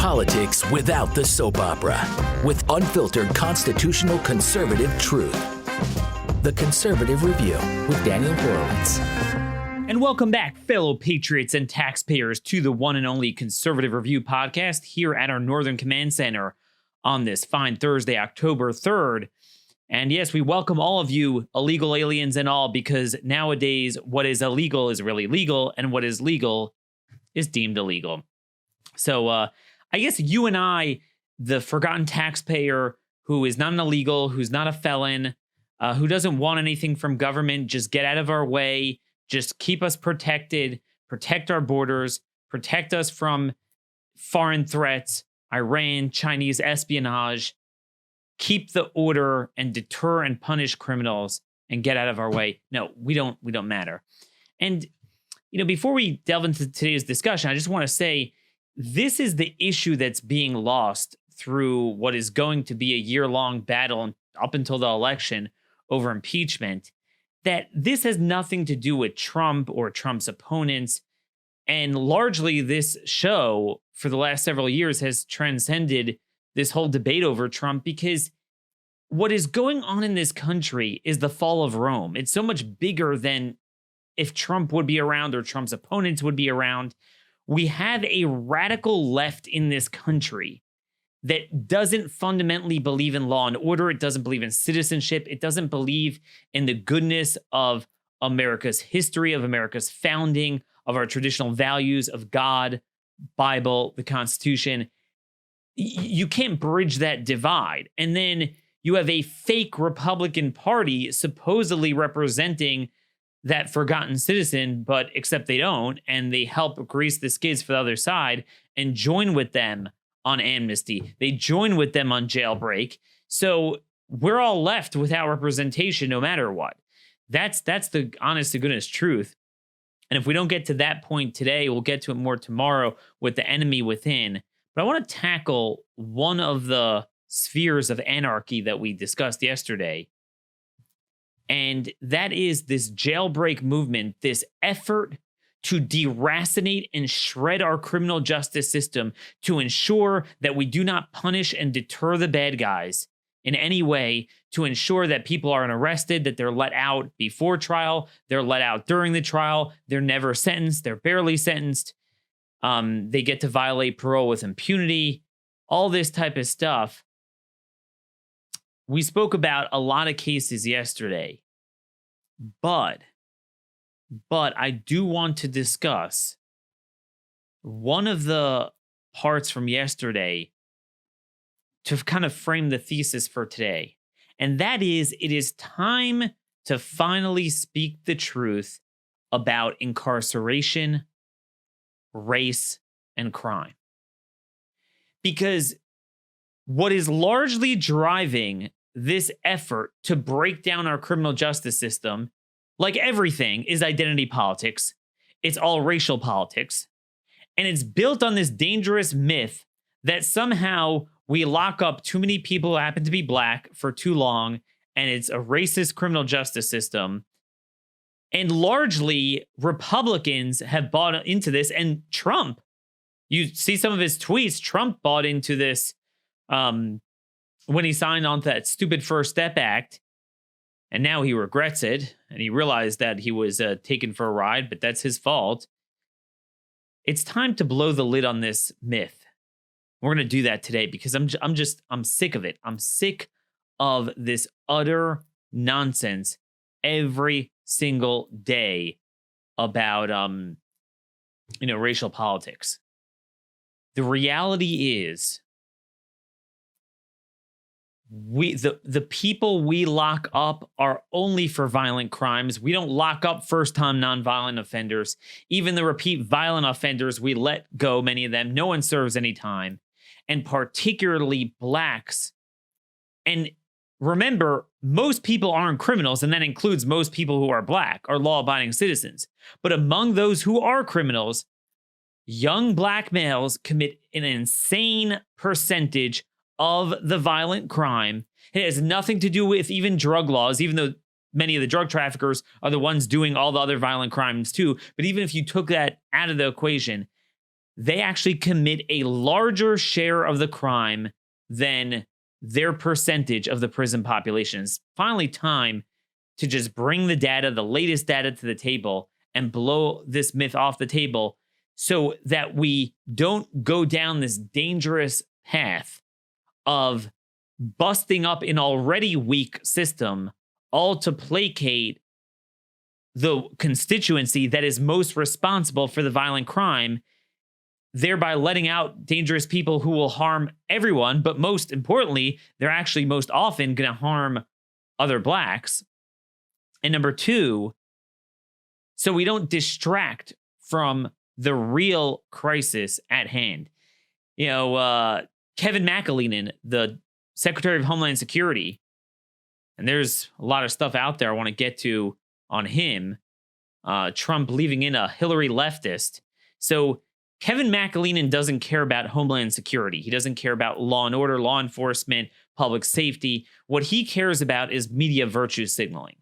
Politics without the soap opera, with unfiltered constitutional conservative truth. The Conservative Review with Daniel Horowitz. And welcome back, fellow patriots and taxpayers, to the one and only Conservative Review podcast here at our Northern Command Center on this fine Thursday, October 3rd. And yes, we welcome all of you, illegal aliens and all, because nowadays what is illegal is really legal, and what is legal is deemed illegal. So I guess you and I, the forgotten taxpayer who is not an illegal, who's not a felon, who doesn't want anything from government, just get out of our way, just keep us protected, protect our borders, protect us from foreign threats, Iran, Chinese espionage, keep the order and deter and punish criminals and get out of our way. No, we don't matter. And, before we delve into today's discussion, I just want to say this is the issue that's being lost through what is going to be a year-long battle up until the election over impeachment, that this has nothing to do with Trump or Trump's opponents. And largely this show for the last several years has transcended this whole debate over Trump, because what is going on in this country is the fall of Rome. It's so much bigger than if Trump would be around or Trump's opponents would be around. We have a radical left in this country that doesn't fundamentally believe in law and order. It doesn't believe in citizenship. It doesn't believe in the goodness of America's history, of America's founding, of our traditional values of God, Bible, the Constitution. You can't bridge that divide. And then you have a fake Republican Party supposedly representing that forgotten citizen, but except they don't, and they help grease the skids for the other side and join with them on amnesty. They join with them on jailbreak. So we're all left without representation no matter what. That's the honest to goodness truth. And if we don't get to that point today, we'll get to it more tomorrow with the enemy within. But I want to tackle one of the spheres of anarchy that we discussed yesterday. And that is this jailbreak movement, this effort to deracinate and shred our criminal justice system to ensure that we do not punish and deter the bad guys in any way, to ensure that people aren't arrested, that they're let out before trial, they're let out during the trial, they're never sentenced, they're barely sentenced, they get to violate parole with impunity, all this type of stuff. We spoke about a lot of cases yesterday, but I do want to discuss one of the parts from yesterday to kind of frame the thesis for today. And that is, it is time to finally speak the truth about incarceration, race, and crime. Because what is largely driving this effort to break down our criminal justice system, like everything, is identity politics. It's all racial politics. And it's built on this dangerous myth that somehow we lock up too many people who happen to be black for too long, and it's a racist criminal justice system. And largely, Republicans have bought into this, and Trump, you see some of his tweets, Trump bought into this when he signed on to that stupid First Step Act, and now he regrets it, and he realized that he was taken for a ride, but that's his fault. It's time to blow the lid on this myth. We're going to do that today because I'm sick of it. I'm sick of this utter nonsense every single day about racial politics. The reality is, the people we lock up are only for violent crimes. We don't lock up first-time nonviolent offenders. Even the repeat violent offenders, we let go, many of them. No one serves any time. And particularly blacks. And remember, most people aren't criminals, and that includes most people who are black, are law-abiding citizens. But among those who are criminals, young black males commit an insane percentage of the violent crime. It has nothing to do with even drug laws, even though many of the drug traffickers are the ones doing all the other violent crimes too. But even if you took that out of the equation, they actually commit a larger share of the crime than their percentage of the prison population. It's finally time to just bring the data, the latest data to the table and blow this myth off the table so that we don't go down this dangerous path of busting up an already weak system, all to placate the constituency that is most responsible for the violent crime, thereby letting out dangerous people who will harm everyone. But most importantly, they're actually most often going to harm other blacks. And number two, so we don't distract from the real crisis at hand. You know, Kevin McAleenan, the Secretary of Homeland Security, and there's a lot of stuff out there I want to get to on him. Trump leaving in a Hillary leftist. So Kevin McAleenan doesn't care about Homeland Security. He doesn't care about law and order, law enforcement, public safety. What he cares about is media virtue signaling.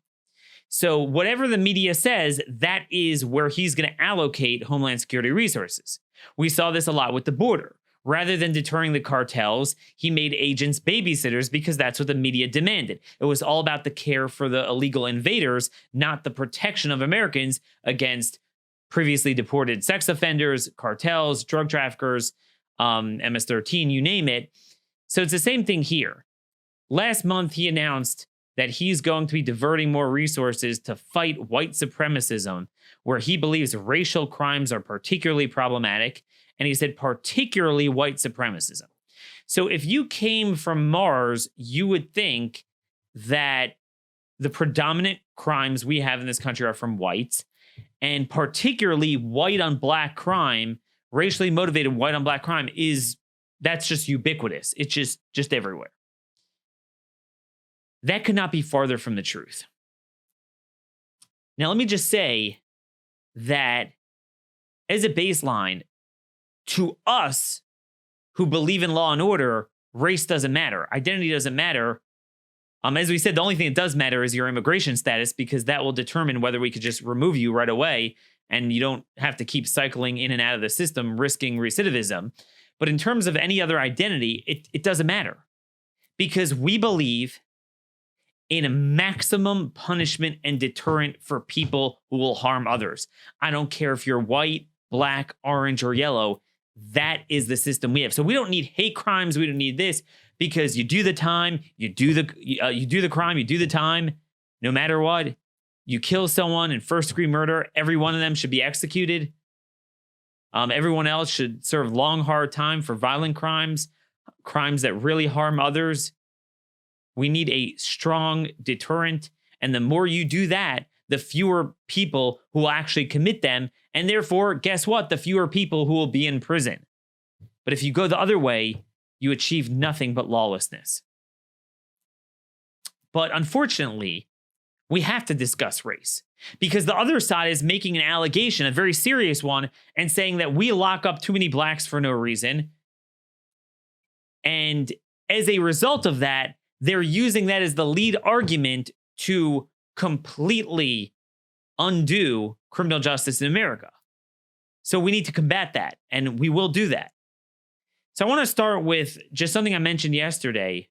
So whatever the media says, that is where he's going to allocate Homeland Security resources. We saw this a lot with the border. Rather than deterring the cartels, he made agents babysitters because that's what the media demanded. It was all about the care for the illegal invaders, not the protection of Americans against previously deported sex offenders, cartels, drug traffickers, MS-13, you name it. So it's the same thing here. Last month, he announced that he's going to be diverting more resources to fight white supremacism, where he believes racial crimes are particularly problematic. And he said particularly white supremacism. So if you came from Mars, you would think that the predominant crimes we have in this country are from whites, and particularly white on black crime, racially motivated white on black crime that's just ubiquitous. It's just everywhere. That could not be farther from the truth. Now, let me just say that as a baseline, to us who believe in law and order, race doesn't matter. Identity doesn't matter. As we said, the only thing that does matter is your immigration status, because that will determine whether we could just remove you right away and you don't have to keep cycling in and out of the system, risking recidivism. But in terms of any other identity, it doesn't matter, because we believe in a maximum punishment and deterrent for people who will harm others. I don't care if you're white, black, orange, or yellow. That is the system we have. So we don't need hate crimes. We don't need this, because you do the time, you do the crime, you do the time, no matter what. You kill someone in first-degree murder, every one of them should be executed. Everyone else should serve long, hard time for violent crimes, crimes that really harm others. We need a strong deterrent, and the more you do that, the fewer people who will actually commit them. And therefore, guess what? The fewer people who will be in prison. But if you go the other way, you achieve nothing but lawlessness. But unfortunately, we have to discuss race, because the other side is making an allegation, a very serious one, and saying that we lock up too many blacks for no reason. And as a result of that, they're using that as the lead argument to completely undo criminal justice in America. So we need to combat that, and we will do that. So I want to start with just something I mentioned yesterday.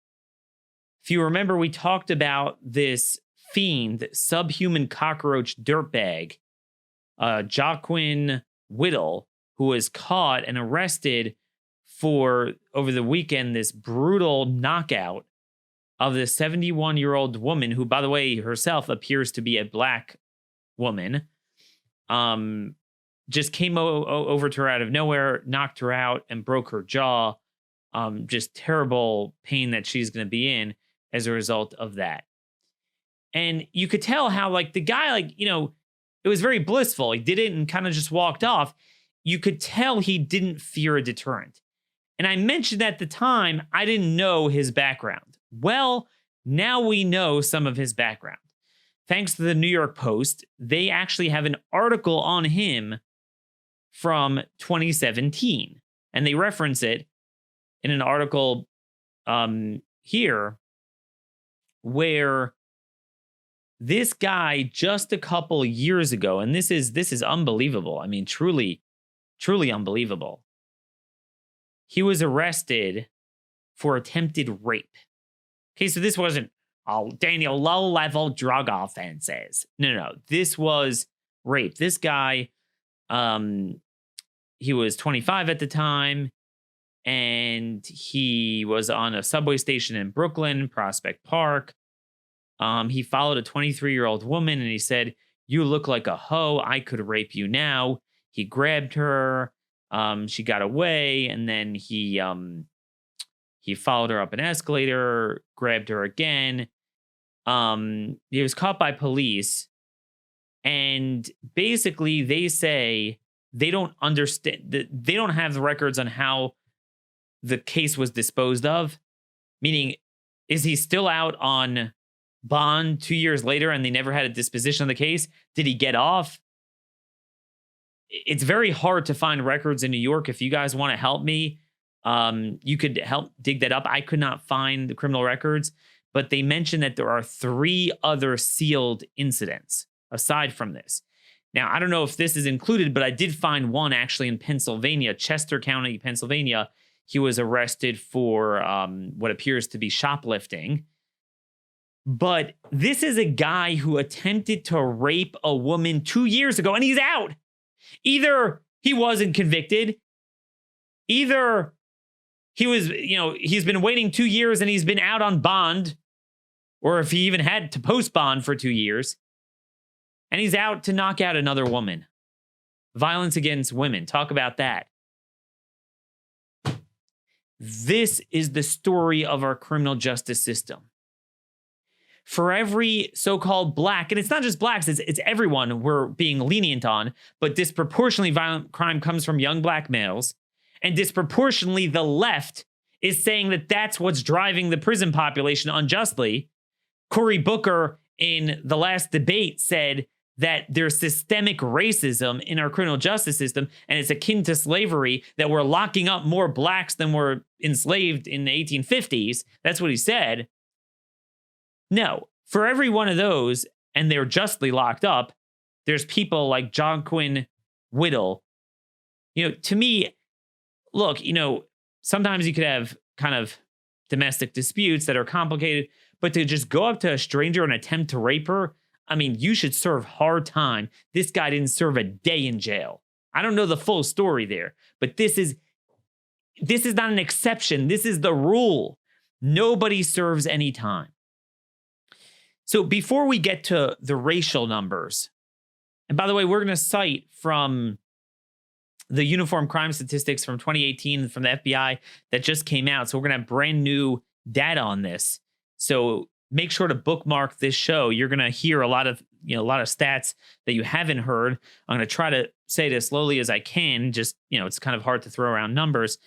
If you remember, we talked about this fiend, subhuman cockroach dirtbag, Joaquin Whittle, who was caught and arrested for, over the weekend, this brutal knockout of the 71-year-old woman, who, by the way, herself appears to be a black woman. Just came over to her out of nowhere, knocked her out, and broke her jaw. Just terrible pain that she's going to be in as a result of that. And you could tell how, like, the guy, like, you know, it was very blissful. He did it and kind of just walked off. You could tell he didn't fear a deterrent. And I mentioned at the time, I didn't know his background. Well, now we know some of his background. Thanks to the New York Post, they actually have an article on him from 2017. And they reference it in an article here, where this guy just a couple years ago, and this is unbelievable. I mean, truly unbelievable. he was arrested for attempted rape. Okay, so this wasn't, oh, Daniel, low-level drug offenses. No. This was rape. This guy, he was 25 at the time, and he was on a subway station in Brooklyn, Prospect Park. He followed a 23-year-old woman, and he said, "You look like a hoe. I could rape you now." He grabbed her. She got away, and then he followed her up an escalator, grabbed her again. He was caught by police, and basically they say they don't understand, they don't have the records on how the case was disposed of. Meaning, is he still out on bond 2 years later and they never had a disposition of the case? Did he get off? It's very hard to find records in New York. If you guys want to help me, you could help dig that up. I could not find the criminal records, but they mentioned that there are 3 other sealed incidents aside from this. Now, I don't know if this is included, but I did find one actually in Pennsylvania, Chester County, Pennsylvania. He was arrested for what appears to be shoplifting. But this is a guy who attempted to rape a woman 2 years ago, and he's out. Either he wasn't convicted, either he was, he's been waiting 2 years and he's been out on bond, or if he even had to post bond for 2 years, and he's out to knock out another woman. Violence against women. Talk about that. This is the story of our criminal justice system. For every so-called black, and it's not just blacks, it's everyone we're being lenient on, but disproportionately violent crime comes from young black males, and disproportionately the left is saying that that's what's driving the prison population unjustly. Cory Booker in the last debate said that there's systemic racism in our criminal justice system, and it's akin to slavery, that we're locking up more blacks than were enslaved in the 1850s. That's what he said. No, for every one of those, and they're justly locked up, there's people like Jonquin Whittle. To me, look, sometimes you could have kind of domestic disputes that are complicated, but to just go up to a stranger and attempt to rape her, I mean, you should serve hard time. This guy didn't serve a day in jail. I don't know the full story there, but this is not an exception. This is the rule. Nobody serves any time. So before we get to the racial numbers, and by the way, we're going to cite from the Uniform Crime Statistics from 2018 from the FBI that just came out. So we're going to have brand new data on this. So make sure to bookmark this show. You're going to hear a lot of stats that you haven't heard. I'm going to try to say it as slowly as I can. Just, it's kind of hard to throw around numbers.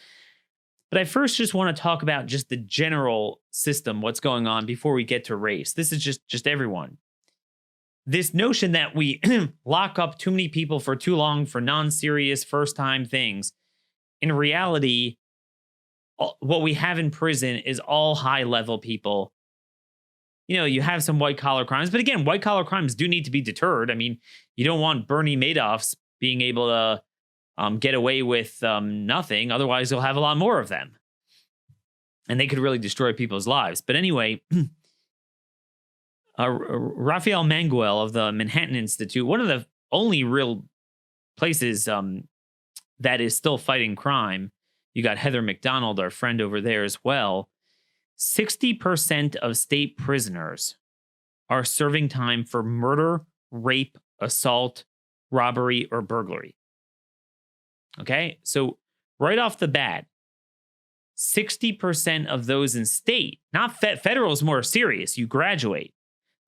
But I first just want to talk about just the general system, what's going on before we get to race. This is just everyone. This notion that we lock up too many people for too long for non-serious first-time things. In reality, what we have in prison is all high-level people. You have some white-collar crimes, but again, white-collar crimes do need to be deterred. I mean, you don't want Bernie Madoffs being able to get away with nothing. Otherwise, you'll have a lot more of them. And they could really destroy people's lives. But anyway, Rafael Manguel of the Manhattan Institute, one of the only real places that is still fighting crime. You got Heather McDonald, our friend over there as well. 60% of state prisoners are serving time for murder, rape, assault, robbery, or burglary. Okay, so right off the bat, 60% of those in state, not federal is more serious, you graduate.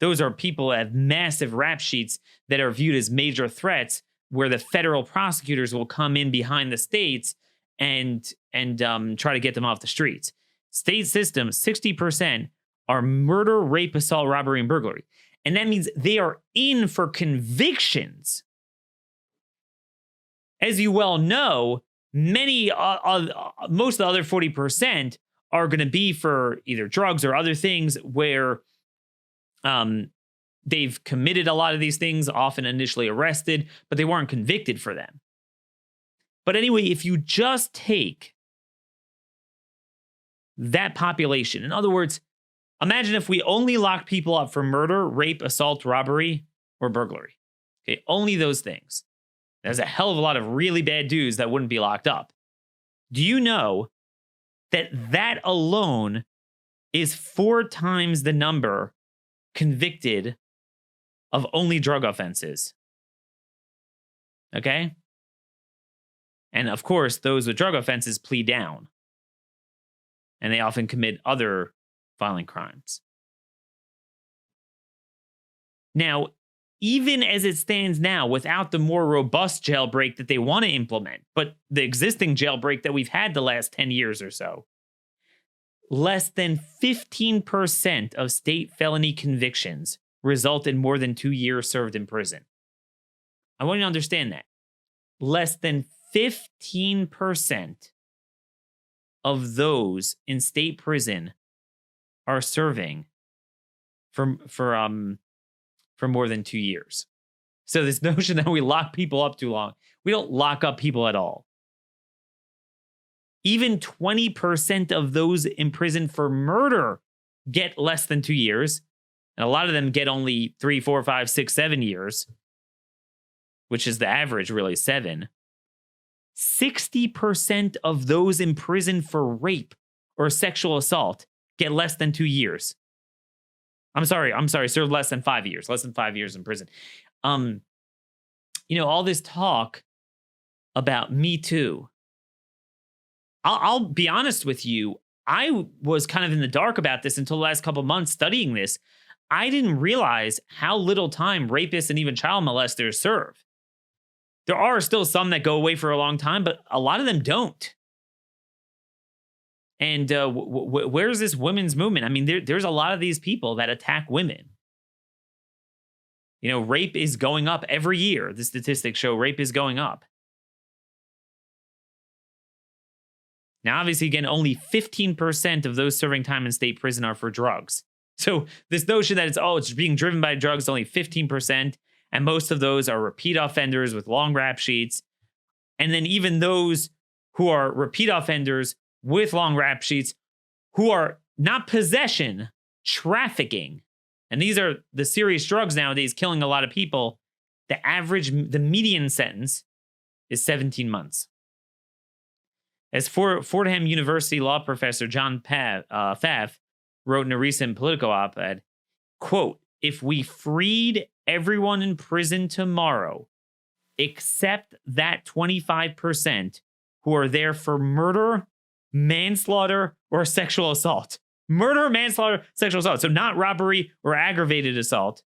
Those are people that have massive rap sheets that are viewed as major threats, where the federal prosecutors will come in behind the states and try to get them off the streets. State system, 60% are murder, rape, assault, robbery, and burglary. And that means they are in for convictions. As you well know, most of the other 40% are going to be for either drugs or other things where they've committed a lot of these things, often initially arrested, but they weren't convicted for them. But anyway, if you just take that population. In other words, imagine if we only locked people up for murder, rape, assault, robbery, or burglary. Okay, only those things. There's a hell of a lot of really bad dudes that wouldn't be locked up. Do you know that that alone is 4 times the number convicted of only drug offenses? Okay? And of course, those with drug offenses plead down. And they often commit other violent crimes. Now, even as it stands now, without the more robust jailbreak that they want to implement, but the existing jailbreak that we've had the last 10 years or so, less than 15% of state felony convictions result in more than 2 years served in prison. I want you to understand that. Less than 15% of those in state prison are serving for more than 2 years. So this notion that we lock people up too long, we don't lock up people at all. Even 20% of those in prison for murder get less than 2 years. And a lot of them get only 3, 4, 5, 6, 7 years, which is the average, really, 7. 60% of those in prison for rape or sexual assault get less than 2 years. I'm sorry, serve less than 5 years, less than 5 years in prison. All this talk about Me Too. I'll be honest with you. I was kind of in the dark about this until the last couple of months studying this. I didn't realize how little time rapists and even child molesters serve. There are still some that go away for a long time, but a lot of them don't. And where's this women's movement? I mean, there's a lot of these people that attack women. Rape is going up every year. The statistics show rape is going up. Now, obviously, again, only 15% of those serving time in state prison are for drugs. So this notion that it's being driven by drugs, only 15%. And most of those are repeat offenders with long rap sheets. And then even those who are repeat offenders with long rap sheets, who are not possession, trafficking. And these are the serious drugs nowadays killing a lot of people. The median sentence is 17 months. As Fordham University law professor John Pfaff wrote in a recent Politico op-ed, quote, "If we freed everyone in prison tomorrow, except that 25% who are there for murder, manslaughter, or sexual assault." Murder, manslaughter, sexual assault. So not robbery or aggravated assault.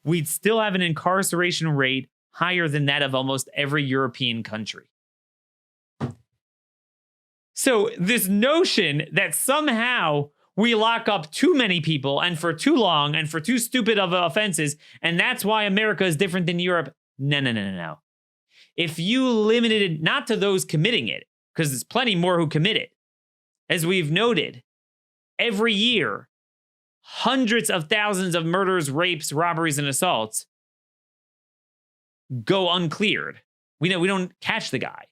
We'd still have an incarceration rate higher than that of almost every European country. So this notion that somehow we lock up too many people and for too long and for too stupid of offenses, and that's why America is different than Europe. No. If you limited it not to those committing it, because there's plenty more who commit it, as we've noted, every year, hundreds of thousands of murders, rapes, robberies, and assaults go uncleared. We don't catch the guy.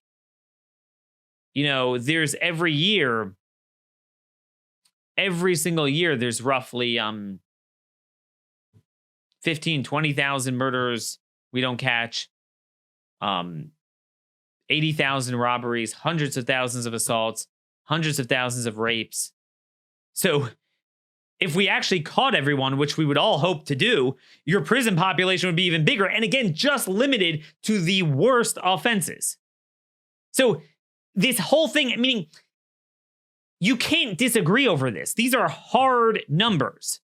There's every single year, there's roughly 15, 20,000 murders we don't catch, 80,000 robberies, hundreds of thousands of assaults, hundreds of thousands of rapes. So if we actually caught everyone, which we would all hope to do, your prison population would be even bigger. And again, just limited to the worst offenses. So this whole thing, meaning you can't disagree over this. These are hard numbers.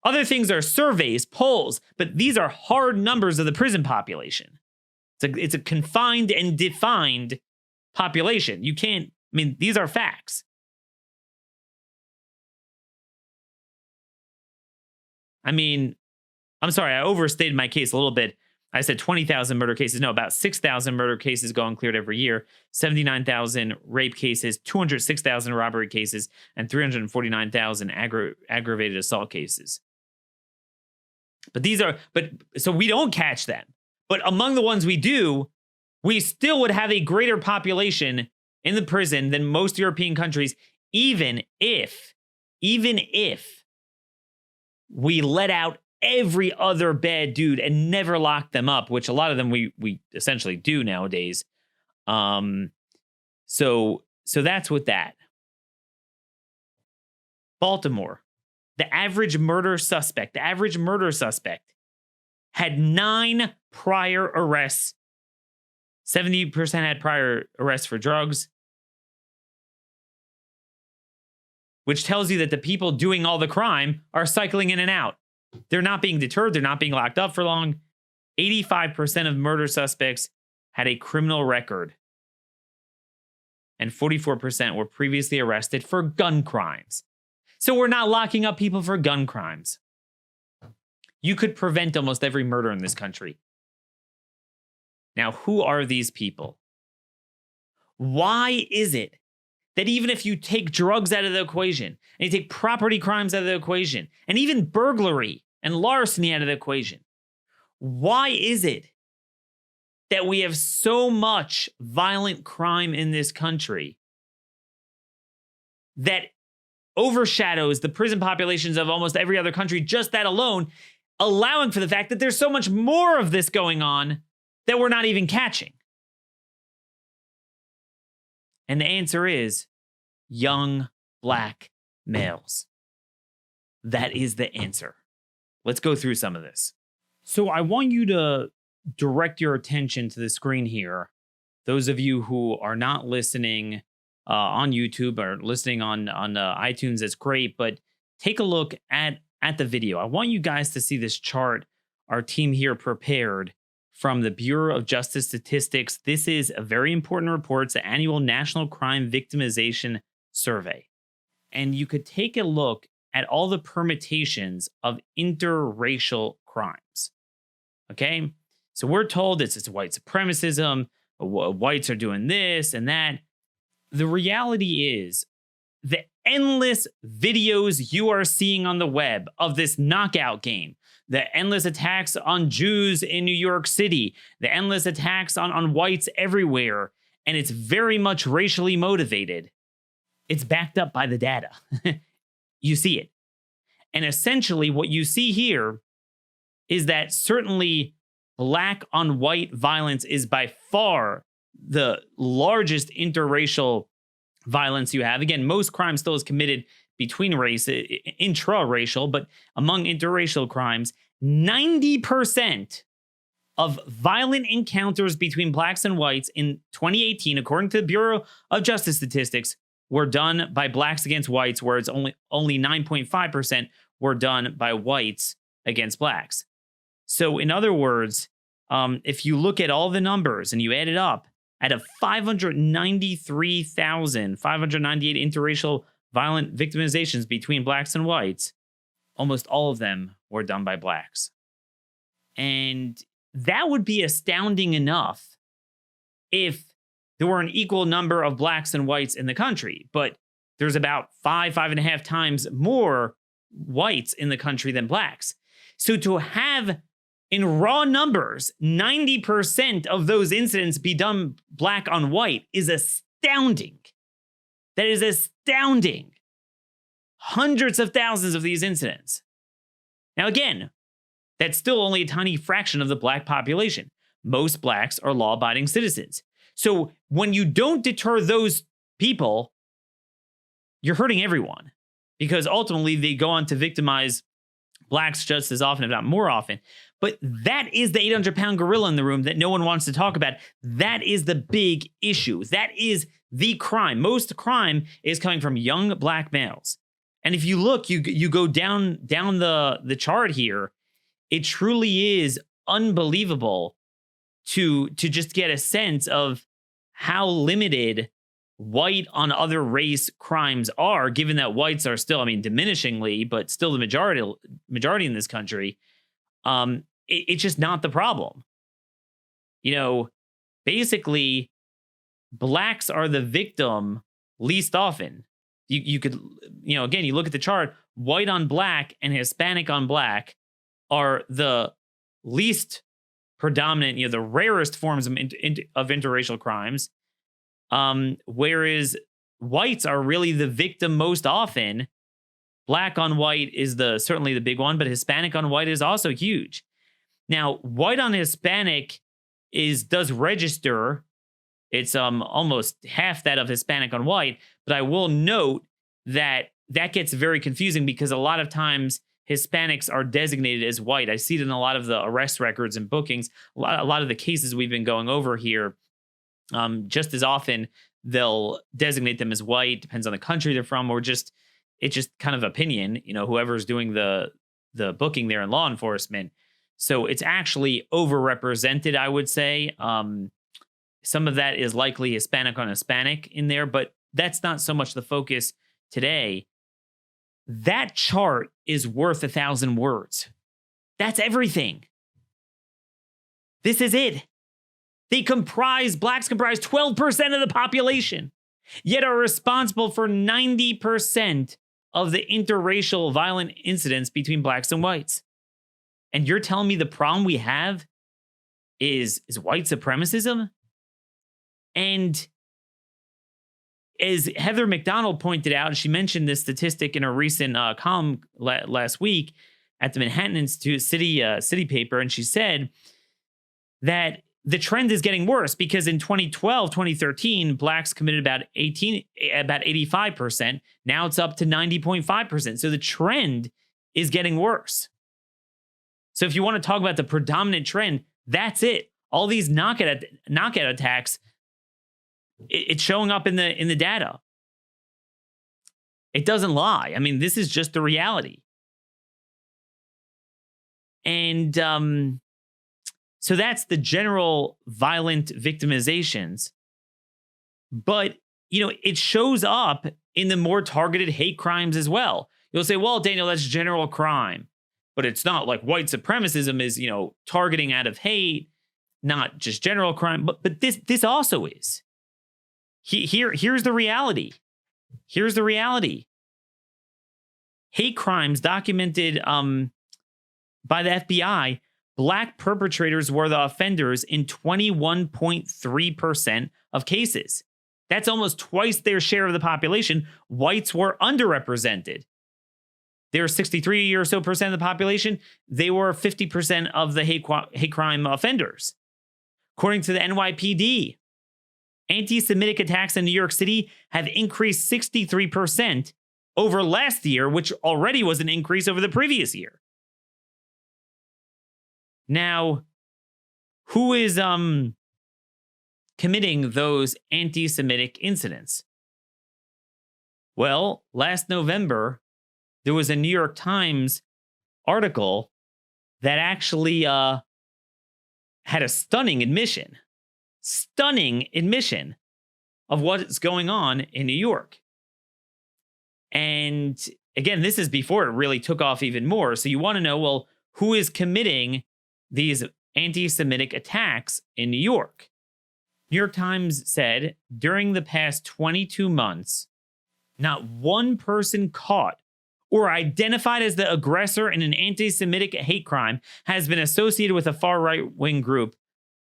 Other things are surveys, polls, but these are hard numbers of the prison population. It's a confined and defined population. These are facts. I'm sorry, I overstated my case a little bit. I said 20,000 murder cases. No, about 6,000 murder cases go uncleared every year, 79,000 rape cases, 206,000 robbery cases, and 349,000 aggravated assault cases. So we don't catch them. But among the ones we do, we still would have a greater population in the prison than most European countries, even if we let out every other bad dude and never lock them up, which a lot of them we essentially do nowadays. So that's with that. Baltimore, the average murder suspect had 9 prior arrests. 70% had prior arrests for drugs, which tells you that the people doing all the crime are cycling in and out. They're not being deterred. They're not being locked up for long. 85% of murder suspects had a criminal record, and 44% were previously arrested for gun crimes. So we're not locking up people for gun crimes. You could prevent almost every murder in this country. Now, who are these people? Why is it that even if you take drugs out of the equation, and you take property crimes out of the equation, and even burglary and larceny out of the equation, why is it that we have so much violent crime in this country that overshadows the prison populations of almost every other country, just that alone, allowing for the fact that there's so much more of this going on that we're not even catching? And the answer is young black males. That is the answer. Let's go through some of this. So I want you to direct your attention to the screen here. Those of you who are not listening on YouTube or listening on iTunes, that's great, but take a look at the video. I want you guys to see this chart our team here prepared from the Bureau of Justice Statistics. This is a very important report. It's the annual National Crime Victimization Survey. And you could take a look at all the permutations of interracial crimes. Okay? So we're told it's white supremacism, whites are doing this and that. The reality is the endless videos you are seeing on the web of this knockout game, the endless attacks on Jews in New York City, the endless attacks on whites everywhere, and it's very much racially motivated. It's backed up by the data. You see it. And essentially what you see here is that certainly black on white violence is by far the largest interracial violence you have. Again, most crime still is committed between race, intra-racial, but among interracial crimes, 90% of violent encounters between blacks and whites in 2018, according to the Bureau of Justice Statistics, were done by blacks against whites, whereas only 9.5% were done by whites against blacks. So in other words, if you look at all the numbers and you add it up, out of 598 interracial violent victimizations between blacks and whites, almost all of them were done by blacks. And that would be astounding enough if there were an equal number of blacks and whites in the country. But there's about 5.5 times more whites in the country than blacks. So to have, in raw numbers, 90% of those incidents be done black on white is astounding. That is astounding. Hundreds of thousands of these incidents. Now again, that's still only a tiny fraction of the black population. Most blacks are law-abiding citizens. So when you don't deter those people, you're hurting everyone, because ultimately they go on to victimize blacks just as often, if not more often. But that is the 800-pound gorilla in the room that no one wants to talk about. That is the big issue. That is the crime. Most crime is coming from young black males. And if you look, you go down the chart here, it truly is unbelievable to just get a sense of how limited white on other race crimes are, given that whites are still, diminishingly, but still the majority in this country. It's just not the problem. Basically, blacks are the victim least often. You could, again, you look at the chart, white on black and Hispanic on black are the least predominant, the rarest forms of interracial crimes. Whereas whites are really the victim most often. Black on white is certainly the big one, but Hispanic on white is also huge. Now, white on Hispanic does register. It's almost half that of Hispanic on white, but I will note that gets very confusing because a lot of times Hispanics are designated as white. I see it in a lot of the arrest records and bookings. A lot of the cases we've been going over here, just as often they'll designate them as white. Depends on the country they're from, or it's just kind of opinion. Whoever's doing the booking there in law enforcement. So it's actually overrepresented, I would say. Some of that is likely Hispanic on Hispanic in there, but that's not so much the focus today. That chart is worth 1,000 words. That's everything. This is it. Blacks comprise 12% of the population, yet are responsible for 90% of the interracial violent incidents between blacks and whites. And you're telling me the problem we have is white supremacism? And as Heather McDonald pointed out, she mentioned this statistic in a recent column last week at the Manhattan Institute city paper, and she said that the trend is getting worse because in 2013, blacks committed about 85%. Now it's up to 90.5%. So the trend is getting worse. So if you want to talk about the predominant trend, that's it. All these knockout attacks, it's showing up in the data. It doesn't lie. I mean, this is just the reality. And so that's the general violent victimizations. But, it shows up in the more targeted hate crimes as well. You'll say, well, Daniel, that's general crime. But it's not like white supremacism is, targeting out of hate, not just general crime. But this also is. Here's the reality. Here's the reality. Hate crimes documented by the FBI, black perpetrators were the offenders in 21.3% of cases. That's almost twice their share of the population. Whites were underrepresented. They were 63 or so percent of the population. They were 50% of the hate crime offenders. According to the NYPD, anti-Semitic attacks in New York City have increased 63% over last year, which already was an increase over the previous year. Now, who is committing those anti-Semitic incidents? Well, last November, there was a New York Times article that actually had a stunning admission of what is going on in New York. And again, this is before it really took off even more. So you want to know, well, who is committing these anti-Semitic attacks in New York? New York Times said during the past 22 months, not one person caught or identified as the aggressor in an anti-Semitic hate crime has been associated with a far right-wing group.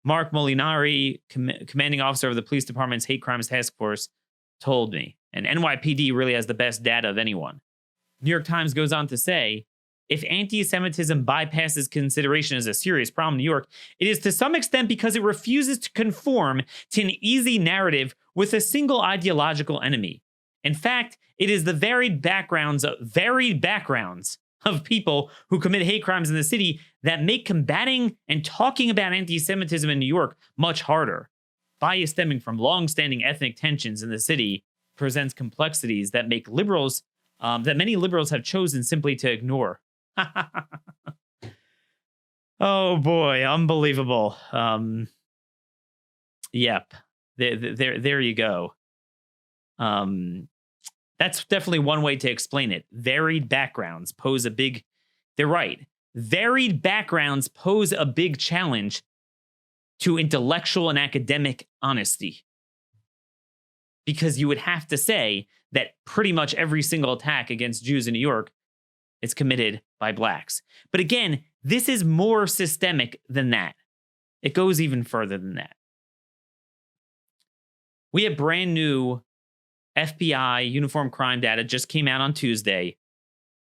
Mark Molinari, commanding officer of the police department's hate crimes task force, told me. And NYPD really has the best data of anyone. New York Times goes on to say, if anti-Semitism bypasses consideration as a serious problem in New York, it is to some extent because it refuses to conform to an easy narrative with a single ideological enemy. In fact, it is the varied backgrounds of people who commit hate crimes in the city that make combating and talking about anti-Semitism in New York much harder. Bias stemming from long-standing ethnic tensions in the city presents complexities that many liberals have chosen simply to ignore. Oh boy, unbelievable. Yep. There you go. That's definitely one way to explain it. Varied backgrounds pose a big, they're right. Varied backgrounds pose a big challenge to intellectual and academic honesty. Because you would have to say that pretty much every single attack against Jews in New York is committed by blacks. But again, this is more systemic than that. It goes even further than that. We have brand new FBI uniform crime data just came out on Tuesday.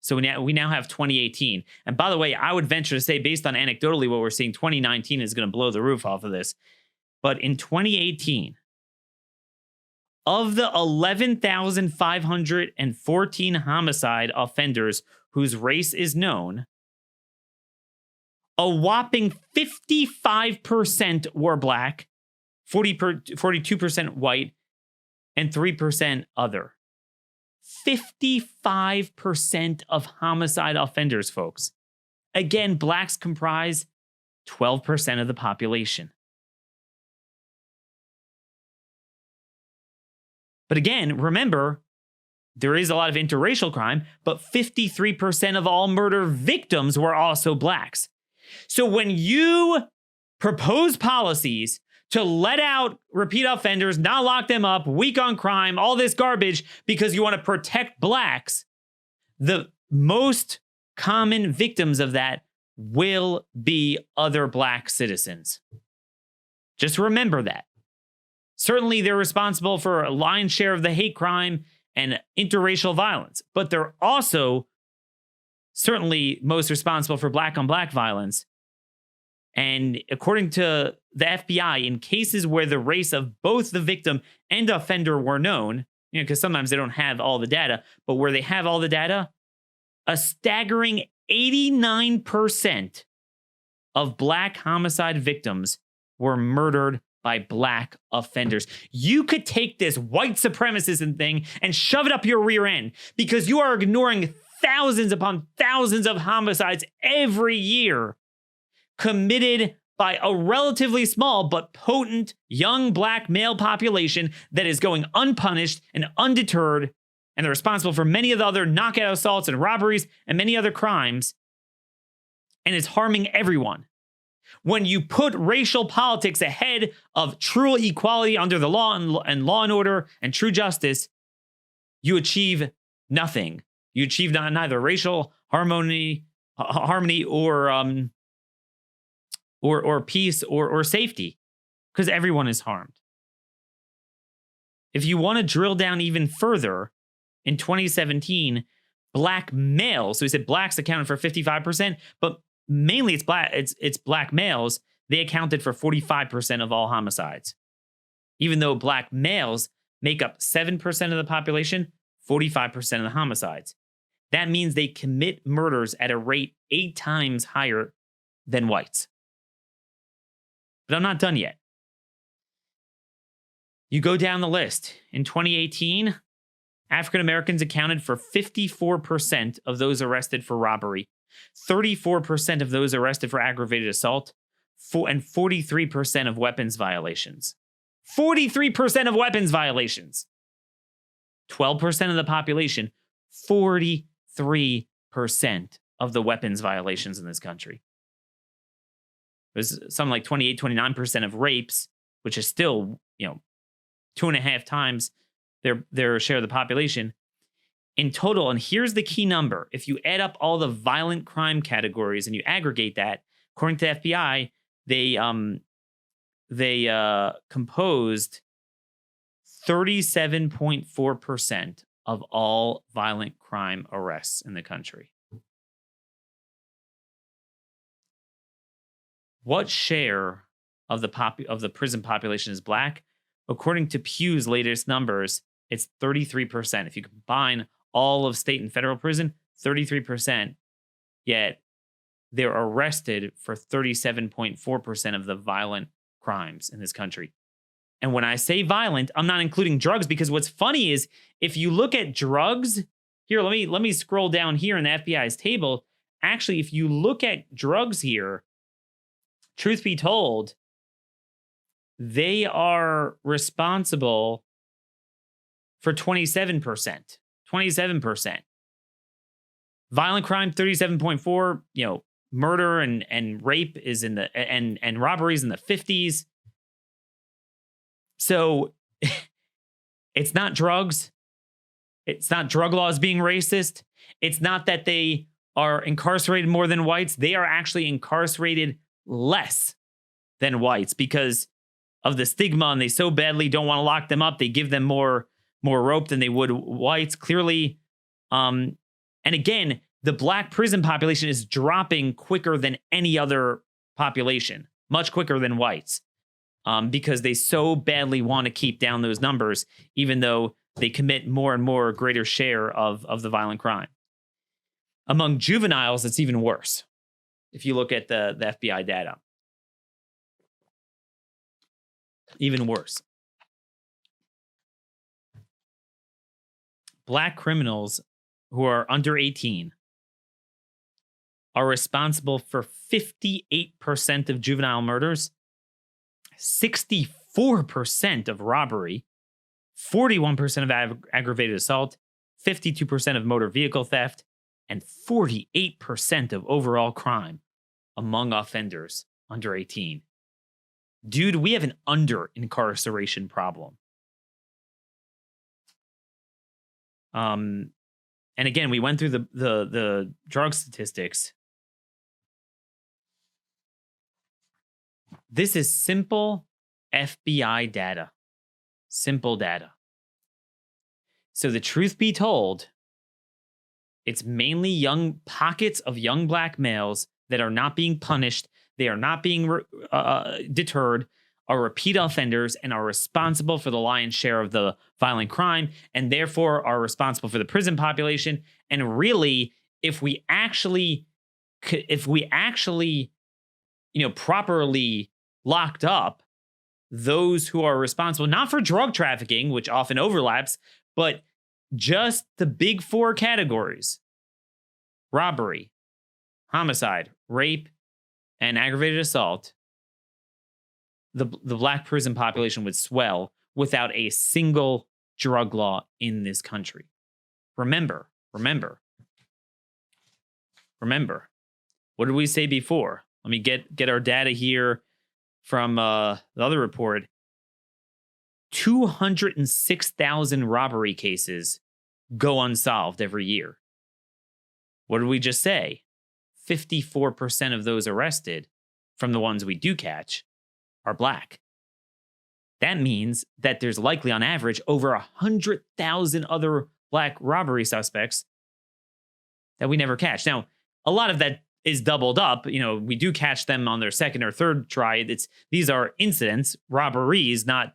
So we now have 2018. And by the way, I would venture to say, based on anecdotally what we're seeing, 2019 is going to blow the roof off of this. But in 2018, of the 11,514 homicide offenders whose race is known, a whopping 55% were black, 42% white, and 3% other. 55% of homicide offenders, folks. Again, blacks comprise 12% of the population. But again, remember, there is a lot of interracial crime, but 53% of all murder victims were also blacks. So when you propose policies to let out repeat offenders, not lock them up, weak on crime, all this garbage, because you want to protect blacks, the most common victims of that will be other black citizens. Just remember that. Certainly, they're responsible for a lion's share of the hate crime and interracial violence, but they're also certainly most responsible for black on black violence. And according to the FBI, in cases where the race of both the victim and offender were known, because sometimes they don't have all the data, but where they have all the data, a staggering 89% of black homicide victims were murdered by black offenders. You could take this white supremacist thing and shove it up your rear end because you are ignoring thousands upon thousands of homicides every year committed by a relatively small but potent young black male population that is going unpunished and undeterred, and they're responsible for many of the other knockout assaults and robberies and many other crimes, and it's harming everyone. When you put racial politics ahead of true equality under the law and law and order and true justice, you achieve nothing. You achieve neither racial harmony or peace or safety, because everyone is harmed. If you want to drill down even further, in 2017, black males, so we said blacks accounted for 55%, but mainly it's black males, they accounted for 45% of all homicides. Even though black males make up 7% of the population, 45% of the homicides. That means they commit murders at a rate 8 times higher than whites. But I'm not done yet. You go down the list. In 2018, African Americans accounted for 54% of those arrested for robbery, 34% of those arrested for aggravated assault, and 43% of weapons violations. 43% of weapons violations. 12% of the population, 43% of the weapons violations in this country. There's something like 28, 29% of rapes, which is still, 2.5 times their share of the population. In total, and here's the key number, if you add up all the violent crime categories and you aggregate that, according to the FBI, they composed 37.4% of all violent crime arrests in the country. What share of the prison population is black? According to Pew's latest numbers, it's 33%. If you combine all of state and federal prison, 33%. Yet they're arrested for 37.4% of the violent crimes in this country. And when I say violent, I'm not including drugs, because what's funny is if you look at drugs, here, let me scroll down here in the FBI's table. Actually, if you look at drugs here, truth be told, they are responsible for 27%. 27%. Violent crime, 37.4. Murder and rape is in the and robberies in the 50s. So it's not drugs. It's not drug laws being racist. It's not that they are incarcerated more than whites. They are actually incarcerated less than whites because of the stigma, and they so badly don't want to lock them up. They give them more more rope than they would whites, clearly. And again, the black prison population is dropping quicker than any other population, much quicker than whites, because they so badly want to keep down those numbers, even though they commit more and more greater share of the violent crime. Among juveniles, it's even worse. If you look at the FBI data, even worse. Black criminals who are under 18 are responsible for 58% of juvenile murders, 64% of robbery, 41% of aggravated assault, 52% of motor vehicle theft, and 48% of overall crime among offenders under 18. Dude, we have an under-incarceration problem. And again, we went through the drug statistics. This is simple FBI data. Simple data. So the truth be told, it's mainly young pockets of young black males that are not being punished. They are not being deterred, are repeat offenders, and are responsible for the lion's share of the violent crime, and therefore are responsible for the prison population. And really, if we actually, properly locked up those who are responsible, not for drug trafficking, which often overlaps, but just the big four categories: robbery, homicide, rape, and aggravated assault, the black prison population would swell without a single drug law in this country. Remember. What did we say before? Let me get our data here from the other report. 206,000 robbery cases go unsolved every year. What did we just say? 54% of those arrested from the ones we do catch are black. That means that there's likely, on average, over 100,000 other black robbery suspects that we never catch. Now, a lot of that is doubled up. We do catch them on their second or third try. These are incidents, robberies, not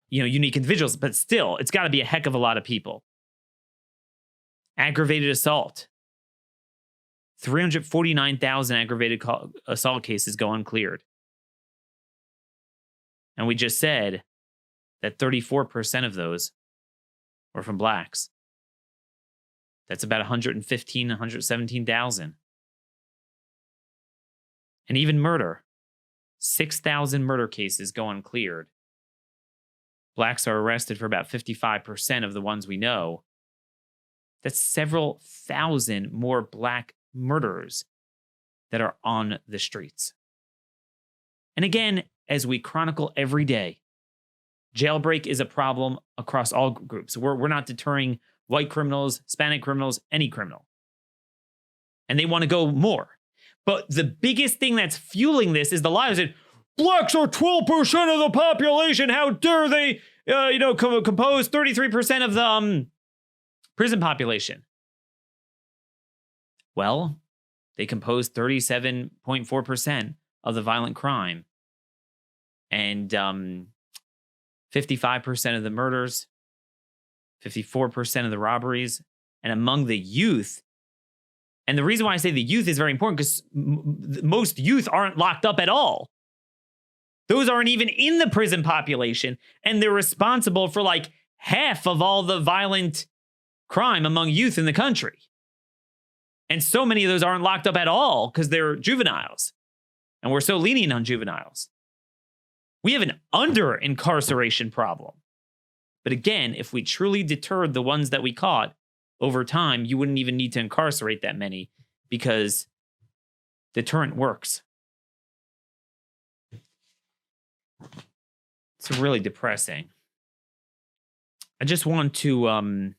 unique individuals, but still, it's got to be a heck of a lot of people. Aggravated assault. 349,000 aggravated assault cases go uncleared. And we just said that 34% of those were from blacks. That's about 117,000. And even murder. 6,000 murder cases go uncleared. Blacks are arrested for about 55% of the ones we know. That's several thousand more black murderers that are on the streets. And again, as we chronicle every day, jailbreak is a problem across all groups. We're not deterring white criminals, Hispanic criminals, any criminal. And they want to go more. But the biggest thing that's fueling this is the lies that blacks are 12% of the population. How dare they, compose 33% of the prison population? Well, they compose 37.4% of the violent crime. And 55% of the murders, 54% of the robberies, and among the youth. And the reason why I say the youth is very important because most youth aren't locked up at all. Those aren't even in the prison population, and they're responsible for like half of all the violent crime among youth in the country. And so many of those aren't locked up at all because they're juveniles. And we're so lenient on juveniles. We have an under-incarceration problem. But again, if we truly deterred the ones that we caught, over time, you wouldn't even need to incarcerate that many because deterrent works. It's really depressing. I just want to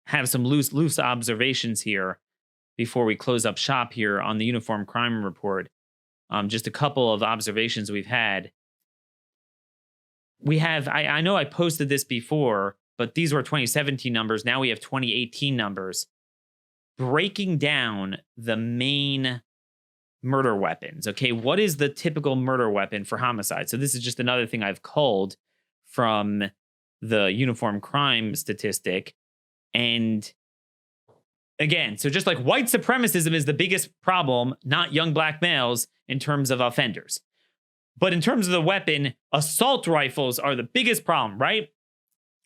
have some loose observations here before we close up shop here on the Uniform Crime Report. Just a couple of observations we've had. we have, I know I posted this before, but these were 2017 numbers. Now we have 2018 numbers breaking down the main murder weapons. Okay, what is the typical murder weapon for homicide? So this is just another thing I've culled from the uniform crime statistic. And again, so just like white supremacism is the biggest problem, not young black males in terms of offenders. But in terms of the weapon, assault rifles are the biggest problem, right?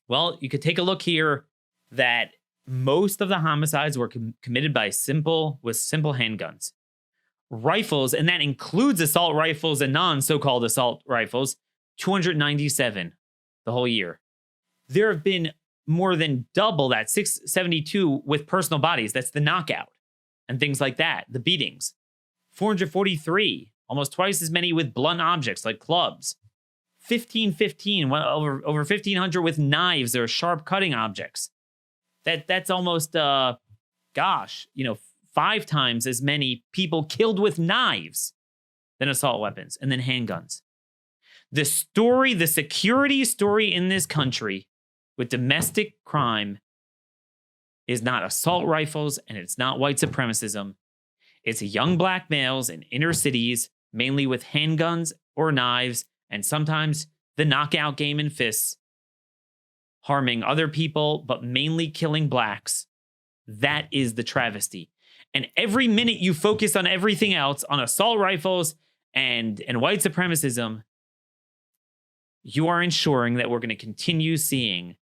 Well, you could take a look here that most of the homicides were committed by simple handguns. Rifles, and that includes assault rifles and non-so-called assault rifles, 297 the whole year. There have been more than double that, 672 with personal bodies. That's the knockout and things like that, the beatings. 443, almost twice as many with blunt objects like clubs. 1515, over 1,500 with knives or sharp cutting objects. That's almost, 5 times as many people killed with knives than assault weapons, and then handguns. The security story in this country with domestic crime is not assault rifles and it's not white supremacism. It's young black males in inner cities, mainly with handguns or knives, and sometimes the knockout game and fists, harming other people, but mainly killing blacks. That is the travesty. And every minute you focus on everything else, on assault rifles and white supremacism, you are ensuring that we're going to continue seeing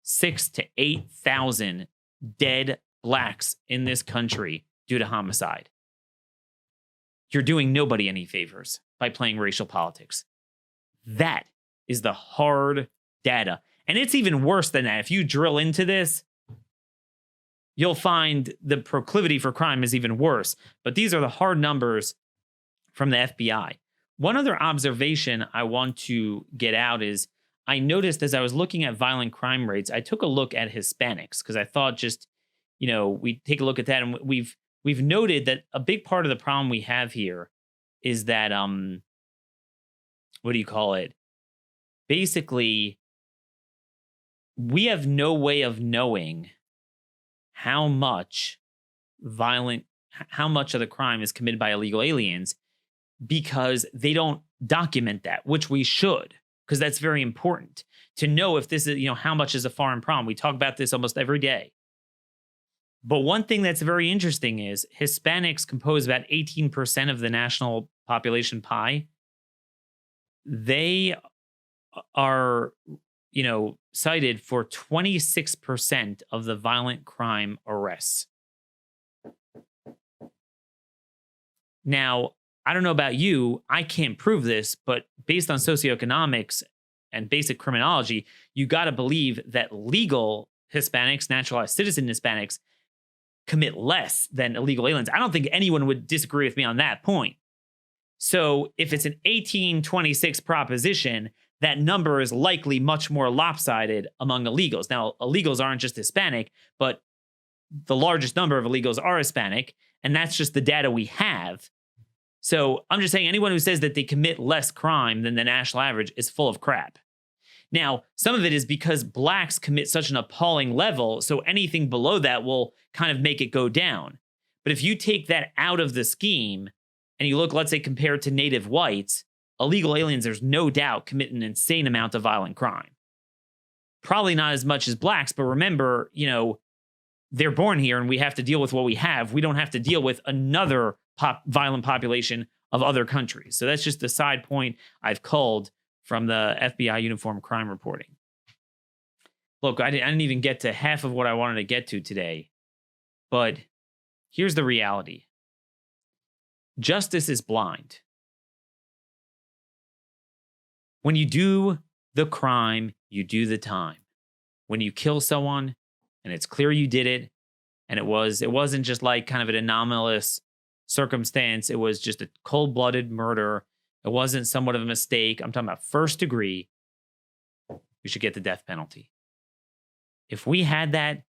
6,000 to 8,000 dead blacks in this country due to homicide. You're doing nobody any favors by playing racial politics. That is the hard data. And it's even worse than that. If you drill into this, you'll find the proclivity for crime is even worse. But these are the hard numbers from the FBI. One other observation I want to get out is I noticed as I was looking at violent crime rates, I took a look at Hispanics because I thought just, we take a look at that. And we've noted that a big part of the problem we have here is that, basically, we have no way of knowing how much of the crime is committed by illegal aliens because they don't document that, which we should, because that's very important to know if this is, how much is a foreign problem. We talk about this almost every day. But one thing that's very interesting is Hispanics compose about 18% of the national population pie. They are, cited for 26% of the violent crime arrests. Now, I don't know about you, I can't prove this, but based on socioeconomics and basic criminology, you got to believe that legal Hispanics, naturalized citizen Hispanics, commit less than illegal aliens. I don't think anyone would disagree with me on that point. So if it's an 18-26 proposition, that number is likely much more lopsided among illegals. Now, illegals aren't just Hispanic, but the largest number of illegals are Hispanic, and that's just the data we have. So I'm just saying anyone who says that they commit less crime than the national average is full of crap. Now, some of it is because blacks commit such an appalling level, so anything below that will kind of make it go down. But if you take that out of the scheme and you look, let's say, compared to native whites, illegal aliens, there's no doubt, commit an insane amount of violent crime. Probably not as much as blacks, but remember, they're born here and we have to deal with what we have. We don't have to deal with another violent population of other countries. So that's just the side point I've culled from the FBI uniform crime reporting. Look, I didn't even get to half of what I wanted to get to today, but here's the reality. Justice is blind. When you do the crime, you do the time. When you kill someone and it's clear you did it, and it wasn't just like kind of an anomalous circumstance, it was just a cold-blooded murder. It wasn't somewhat of a mistake. I'm talking about first degree. You should get the death penalty. If we had that,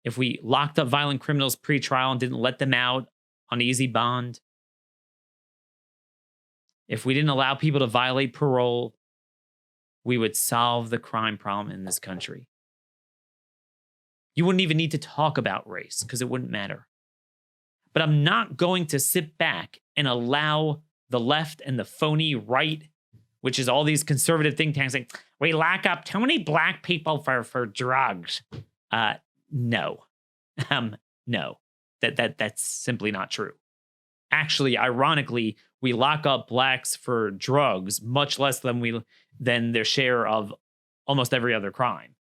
if we locked up violent criminals pre-trial and didn't let them out on easy bond, if we didn't allow people to violate parole, we would solve the crime problem in this country. You wouldn't even need to talk about race because it wouldn't matter. But I'm not going to sit back and allow the left and the phony right, which is all these conservative think tanks saying, we lock up too many black people for drugs. No. No. That's simply not true. Actually, ironically, we lock up blacks for drugs much less than their share of almost every other crime.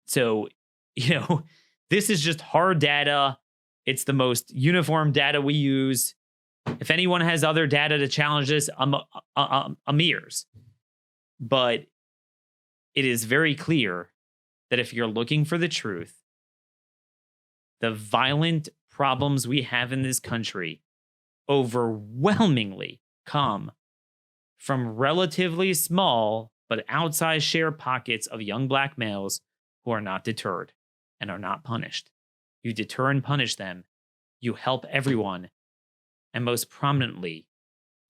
So, this is just hard data. It's the most uniform data we use. If anyone has other data to challenge this, I'm ears. But it is very clear that if you're looking for the truth, the violent problems we have in this country overwhelmingly come from relatively small but outsized share pockets of young black males who are not deterred and are not punished. You deter and punish them, you help everyone, and most prominently,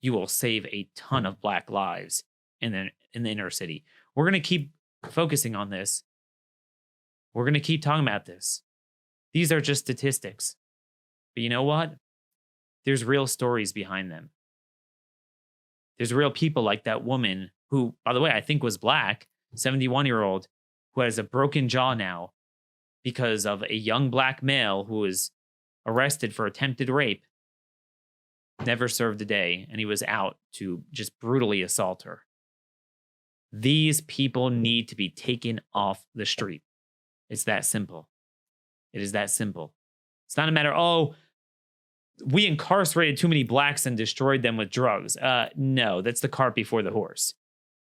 you will save a ton of black lives in the inner city. We're going to keep focusing on this. We're going to keep talking about this. These are just statistics. But you know what? There's real stories behind them. There's real people like that woman who, by the way, I think was black, 71-year-old, who has a broken jaw now because of a young black male who was arrested for attempted rape, never served a day, and he was out to just brutally assault her. These people need to be taken off the street. It's that simple. It is that simple. It's not a matter, we incarcerated too many blacks and destroyed them with drugs. No, that's the cart before the horse.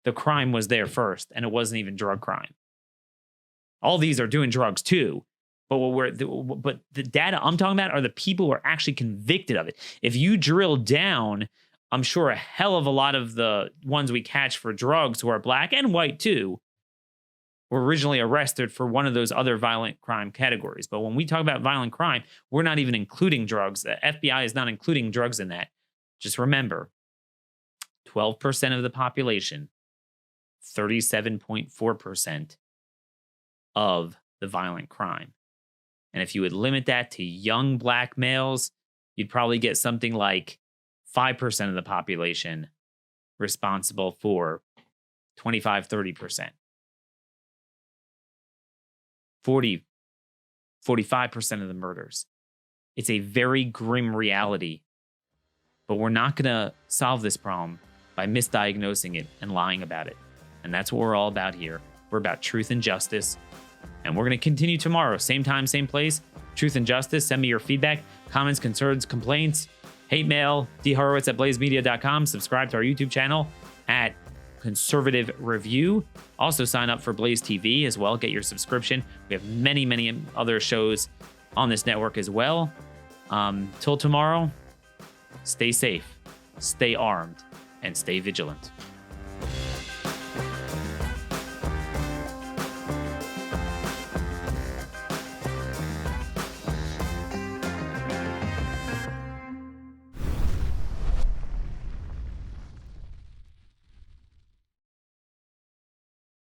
The crime was there first, and it wasn't even drug crime. All these are doing drugs too, but the data I'm talking about are the people who are actually convicted of it. If you drill down, I'm sure a hell of a lot of the ones we catch for drugs who are black and white too were originally arrested for one of those other violent crime categories. But when we talk about violent crime, we're not even including drugs. The FBI is not including drugs in that. Just remember, 12% of the population, 37.4% of the violent crime. And if you would limit that to young black males, you'd probably get something like 5% of the population responsible for 25-30%. 45% of the murders. It's a very grim reality, but we're not going to solve this problem by misdiagnosing it and lying about it. And that's what we're all about here. We're about truth and justice. And we're going to continue tomorrow. Same time, same place. Truth and justice. Send me your feedback, comments, concerns, complaints, hate mail, dhorowitz@blazemedia.com. Subscribe to our YouTube channel at Conservative Review. Also sign up for Blaze TV as well. Get your subscription. We have many, many other shows on this network as well. Till tomorrow, stay safe, stay armed, and stay vigilant.